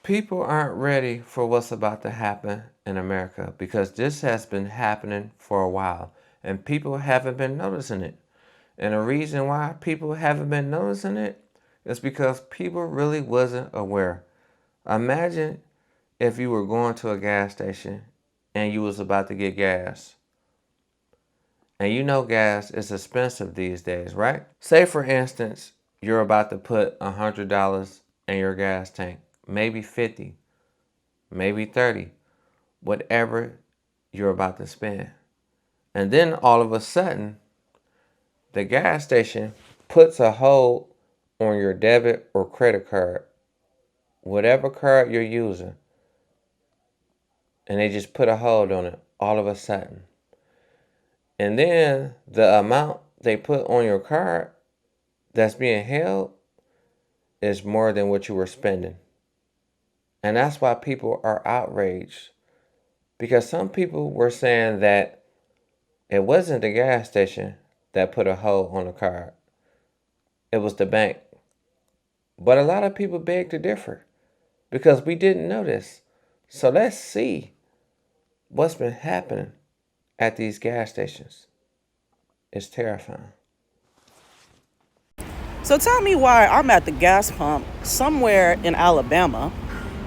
People aren't ready for what's about to happen in America because this has been happening for a while and people haven't been noticing it. And the reason why people haven't been noticing it is because people really wasn't aware. Imagine if you were going to a gas station and you was about to get gas. And you know gas is expensive these days, right? Say for instance, you're about to put $100 in your gas tank, maybe 50, maybe 30, whatever you're about to spend. And then all of a sudden, the gas station puts a hold on your debit or credit card, whatever card you're using, and they just put a hold on it all of a sudden. And then the amount they put on your card that's being held is more than what you were spending. And that's why people are outraged. Because some people were saying that it wasn't the gas station that put a hold on the card, it was the bank. But a lot of people beg to differ because we didn't know this. So let's see what's been happening at these gas stations. It's terrifying. So tell me why I'm at the gas pump somewhere in Alabama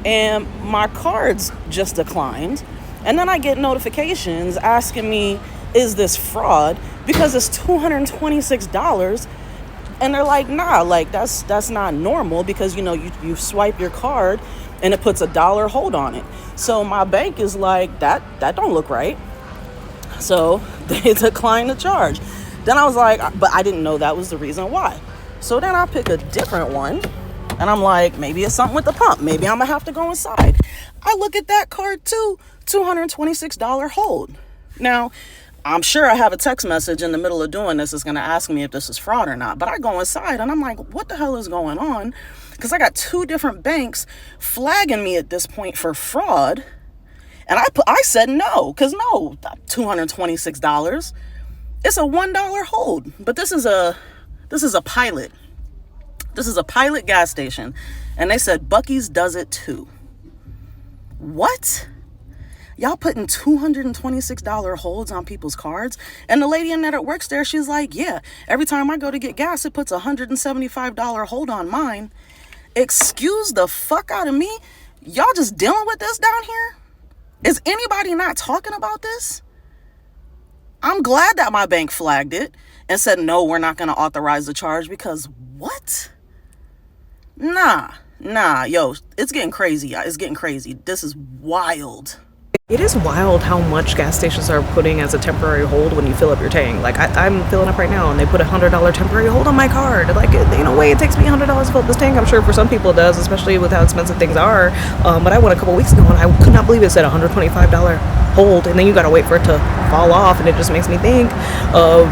and my cards just declined. And then I get notifications asking me, is this fraud? Because it's $226. And they're like, nah, like that's not normal because you swipe your card and it puts $1 hold on it. So my bank is like, that don't look right. So they declined the charge. Then I was like, but I didn't know that was the reason why. So then I pick a different one and I'm like, maybe it's something with the pump. Maybe I'm gonna have to go inside. I look at that card too, $226 hold. Now, I'm sure I have a text message in the middle of doing this is gonna ask me if this is fraud or not. But I go inside and I'm like, what the hell is going on? Because I got two different banks flagging me at this point for fraud. And I said no, because no, $226. It's a $1 hold. But this is a pilot. This is a pilot gas station. And they said Buc-ee's does it too. What? Y'all putting $226 holds on people's cards? And the lady in there that works there, she's like, yeah, every time I go to get gas, it puts a $175 hold on mine. Excuse the fuck out of me? Y'all just dealing with this down here? Is anybody not talking about this? I'm glad that my bank flagged it and said, no, we're not going to authorize the charge because what? Nah, yo, it's getting crazy. It's getting crazy. This is wild. It is wild how much gas stations are putting as a temporary hold when you fill up your tank. Like I'm filling up right now, and they put $100 temporary hold on my card. Like, in a way, it takes me $100 to fill up this tank. I'm sure for some people it does, especially with how expensive things are. But I went a couple weeks ago, and I could not believe it said $125 hold, and then you gotta wait for it to fall off, and it just makes me think of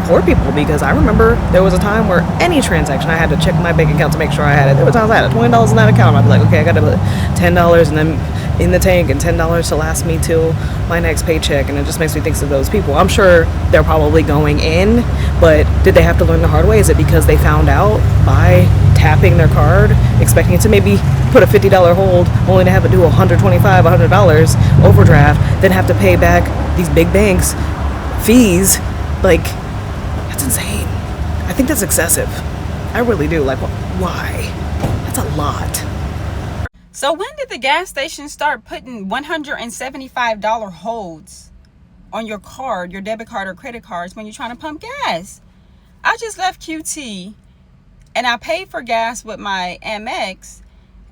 poor people, because I remember there was a time where any transaction I had to check my bank account to make sure I had it. There were times I had $20 in that account. I'd be like, okay, I gotta put $10 and then in the tank and $10 to last me till my next paycheck, and it just makes me think of those people. I'm sure they're probably going in, but did they have to learn the hard way? Is it because they found out by tapping their card, expecting it to maybe put a $50 hold, only to have it do $125, $100 overdraft, then have to pay back these big banks fees? Like, that's insane. I think that's excessive. I really do. Like, why? That's a lot. So when did the gas station start putting $175 holds on your card, your debit card or credit cards when you're trying to pump gas? I just left QT and I paid for gas with my Amex,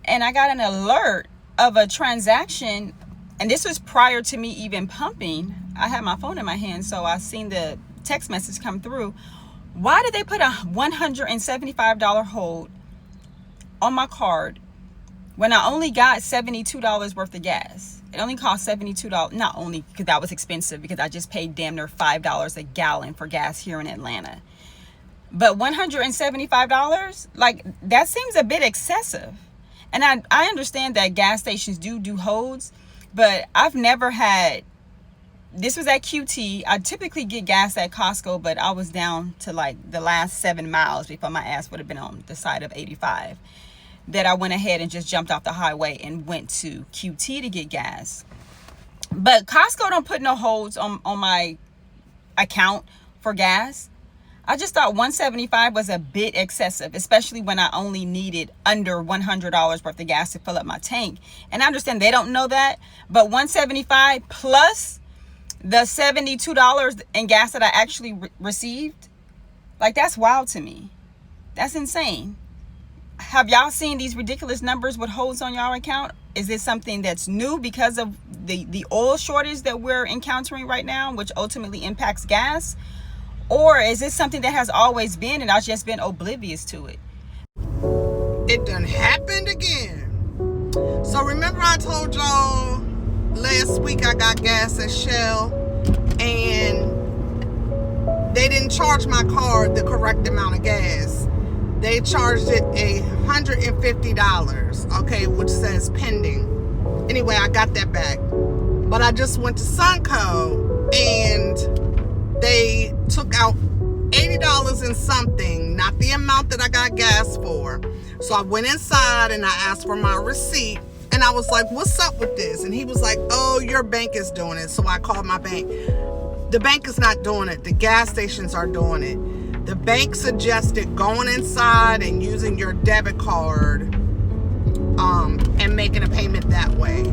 and I got an alert of a transaction, and this was prior to me even pumping. I had my phone in my hand, so I seen the text message come through. Why did they put a $175 hold on my card when I only got $72 worth of gas? It only cost $72. Not only because that was expensive, because I just paid damn near $5 a gallon for gas here in Atlanta. But $175, like, that seems a bit excessive. And I understand that gas stations do holds, but I've never had. This was at QT. I typically get gas at Costco, but I was down to like the last 7 miles before my ass would have been on the side of 85. that I went ahead and just jumped off the highway and went to QT to get gas. But Costco don't put no holds on my account for gas. I just thought $175 was a bit excessive, especially when I only needed under $100 worth of gas to fill up my tank. And I understand they don't know that, but $175 plus the $72 in gas that I actually received, like, that's wild to me. That's insane. Have y'all seen these ridiculous numbers with holds on y'all account? Is this something that's new because of the oil shortage that we're encountering right now, which ultimately impacts gas? Or is this something that has always been and I've just been oblivious to it? It done happened again. So remember I told y'all last week I got gas at Shell and they didn't charge my card the correct amount of gas. They charged it $150, okay, which says pending. Anyway, I got that back. But I just went to Sunco and they took out $80 and something, not the amount that I got gas for. So I went inside and I asked for my receipt and I was like, what's up with this? And he was like, oh, your bank is doing it. So I called my bank. The bank is not doing it. The gas stations are doing it. The bank suggested going inside and using your debit card and making a payment that way.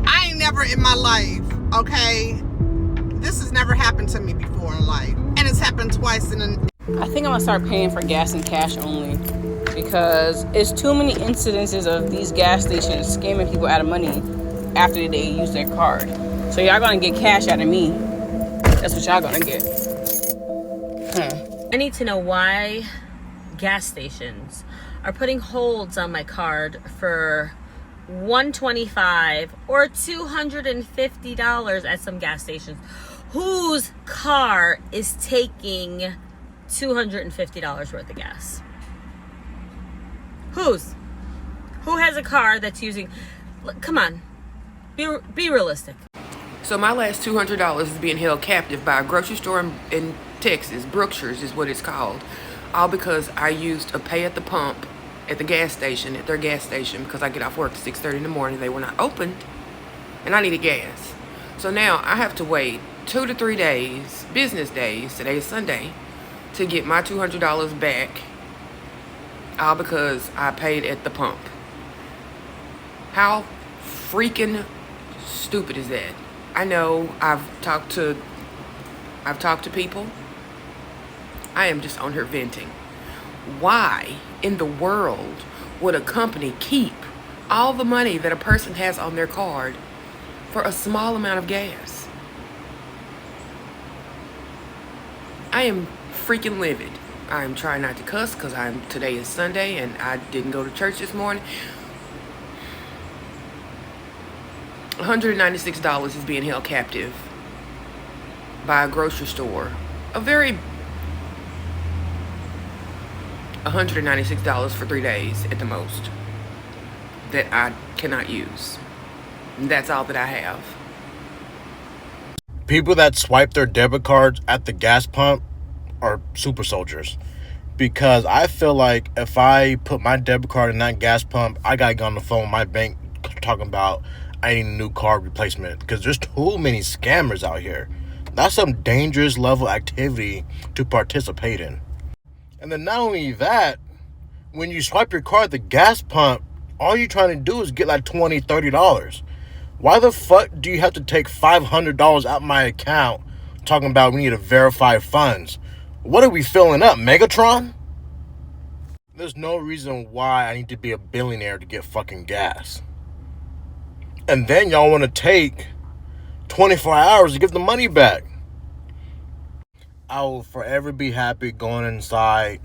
I ain't never in my life, okay? This has never happened to me before in life. And it's happened twice in I think I'm gonna start paying for gas in cash only because it's too many incidences of these gas stations scamming people out of money after they use their card. So y'all gonna get cash out of me. That's what y'all gonna get. I need to know why gas stations are putting holds on my card for $125 or $250 at some gas stations. Whose car is taking $250 worth of gas? Whose? Who has a car that's using... Look, come on. Be realistic. So my last $200 is being held captive by a grocery store in Texas. Brookshire's is what it's called. All because I used a pay at the pump at the gas station, at their gas station, because I get off work at 6:30 in the morning. They were not opened, and I needed gas. So now I have to wait 2 to 3 days, business days, today is Sunday, to get my $200 back, all because I paid at the pump. How freaking stupid is that? I know I've talked to people. I am just on here venting. Why in the world would a company keep all the money that a person has on their card for a small amount of gas? I am freaking livid. I am trying not to cuss because today is Sunday and I didn't go to church this morning. $196 is being held captive by a grocery store. $196 for 3 days at the most that I cannot use. And that's all that I have. People that swipe their debit cards at the gas pump are super soldiers. Because I feel like if I put my debit card in that gas pump, I gotta get on the phone with my bank talking about I need a new card replacement. Because there's too many scammers out here. That's some dangerous level activity to participate in. And then not only that, when you swipe your card at the gas pump, all you're trying to do is get like $20, $30. Why the fuck do you have to take $500 out my account talking about we need to verify funds? What are we filling up, Megatron? There's no reason why I need to be a billionaire to get fucking gas. And then y'all want to take 24 hours to give the money back. I will forever be happy going inside,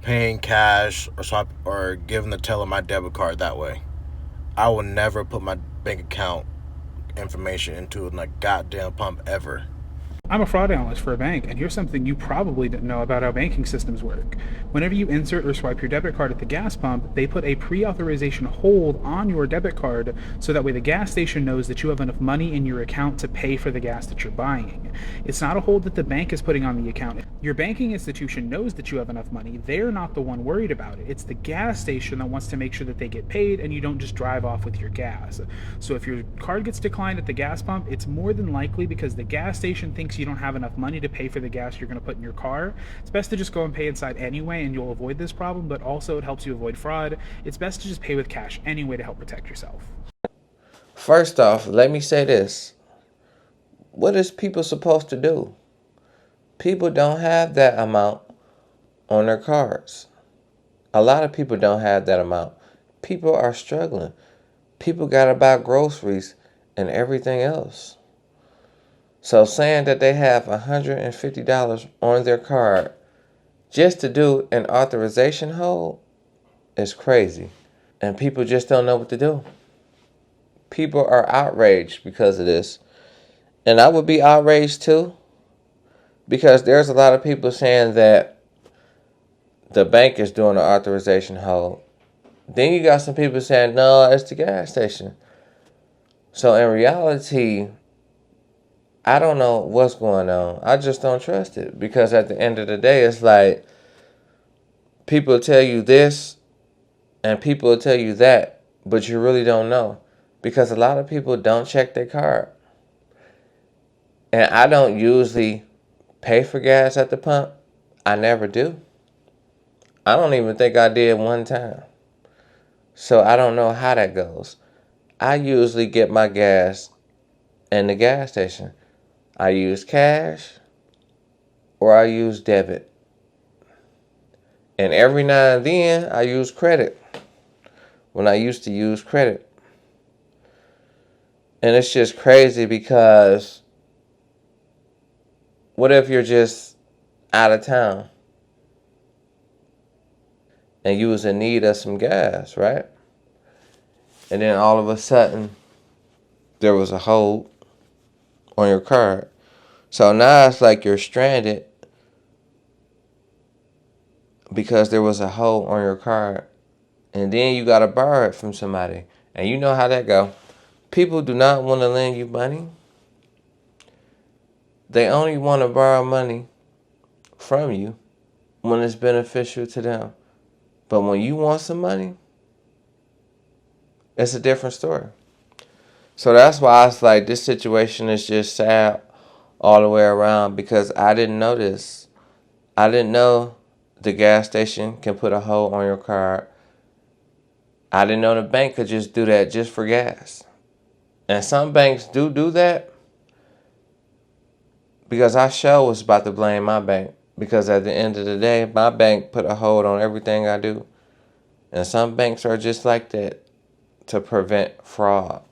paying cash, or giving the teller my debit card that way. I will never put my bank account information into a goddamn pump ever. I'm a fraud analyst for a bank, and here's something you probably didn't know about how banking systems work. Whenever you insert or swipe your debit card at the gas pump, they put a pre-authorization hold on your debit card so that way the gas station knows that you have enough money in your account to pay for the gas that you're buying. It's not a hold that the bank is putting on the account. Your banking institution knows that you have enough money. They're not the one worried about it. It's the gas station that wants to make sure that they get paid and you don't just drive off with your gas. So if your card gets declined at the gas pump, it's more than likely because the gas station thinks you don't have enough money to pay for the gas you're going to put in your car. It's best to just go and pay inside anyway, and you'll avoid this problem, but also it helps you avoid fraud. It's best to just pay with cash anyway to help protect yourself. First off, let me say this. What is people supposed to do? People don't have that amount on their cards. A lot of people don't have that amount. People are struggling. People got to buy groceries and everything else. So saying that they have $150 on their card just to do an authorization hold is crazy. And people just don't know what to do. People are outraged because of this. And I would be outraged too, because there's a lot of people saying that the bank is doing an authorization hold. Then you got some people saying, no, it's the gas station. So in reality, I don't know what's going on. I just don't trust it, because at the end of the day, it's like people tell you this and people tell you that, but you really don't know, because a lot of people don't check their card. And I don't usually pay for gas at the pump. I never do. I don't even think I did one time. So I don't know how that goes. I usually get my gas in the gas station. I use cash or I use debit. And every now and then I use credit when I used to use credit. And it's just crazy, because what if you're just out of town and you was in need of some gas, right? And then all of a sudden there was a hold on your card. So now it's like you're stranded because there was a hold on your card. And then you got to borrow it from somebody. And you know how that go. People do not want to lend you money. They only want to borrow money from you when it's beneficial to them. But when you want some money, it's a different story. So that's why I was like, this situation is just sad all the way around, because I didn't know this. I didn't know the gas station can put a hold on your card. I didn't know the bank could just do that just for gas. And some banks do that, because I sure was about to blame my bank, because at the end of the day, my bank put a hold on everything I do. And some banks are just like that to prevent fraud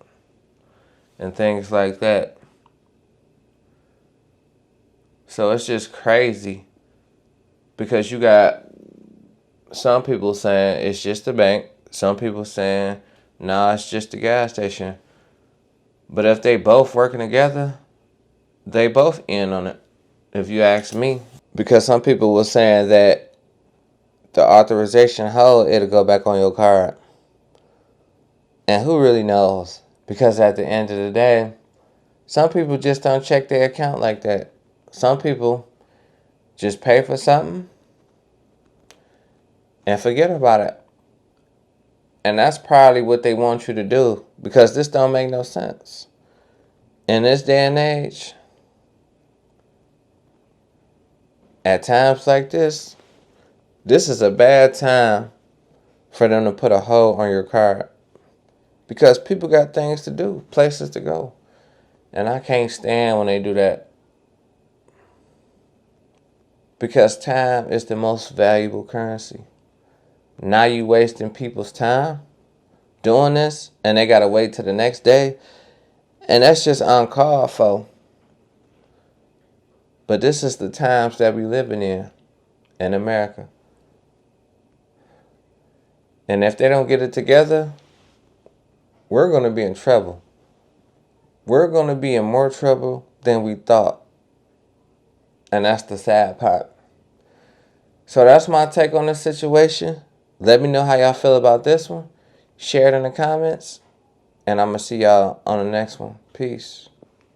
and things like that. So it's just crazy, because you got some people saying it's just the bank. Some people saying, nah, it's just the gas station. But if they both working together, they both in on it, if you ask me. Because some people were saying that the authorization hold, it'll go back on your card. And who really knows? Because at the end of the day, some people just don't check their account like that. Some people just pay for something and forget about it. And that's probably what they want you to do, because this don't make no sense. In this day and age, at times like this is a bad time for them to put a hold on your card, because people got things to do, places to go. And I can't stand when they do that, because time is the most valuable currency. Now you wasting people's time doing this, and they got to wait till the next day. And that's just uncalled for. But this is the times that we living in America. And if they don't get it together, we're going to be in trouble. We're going to be in more trouble than we thought. And that's the sad part. So that's my take on this situation. Let me know how y'all feel about this one. Share it in the comments. And I'm going to see y'all on the next one. Peace.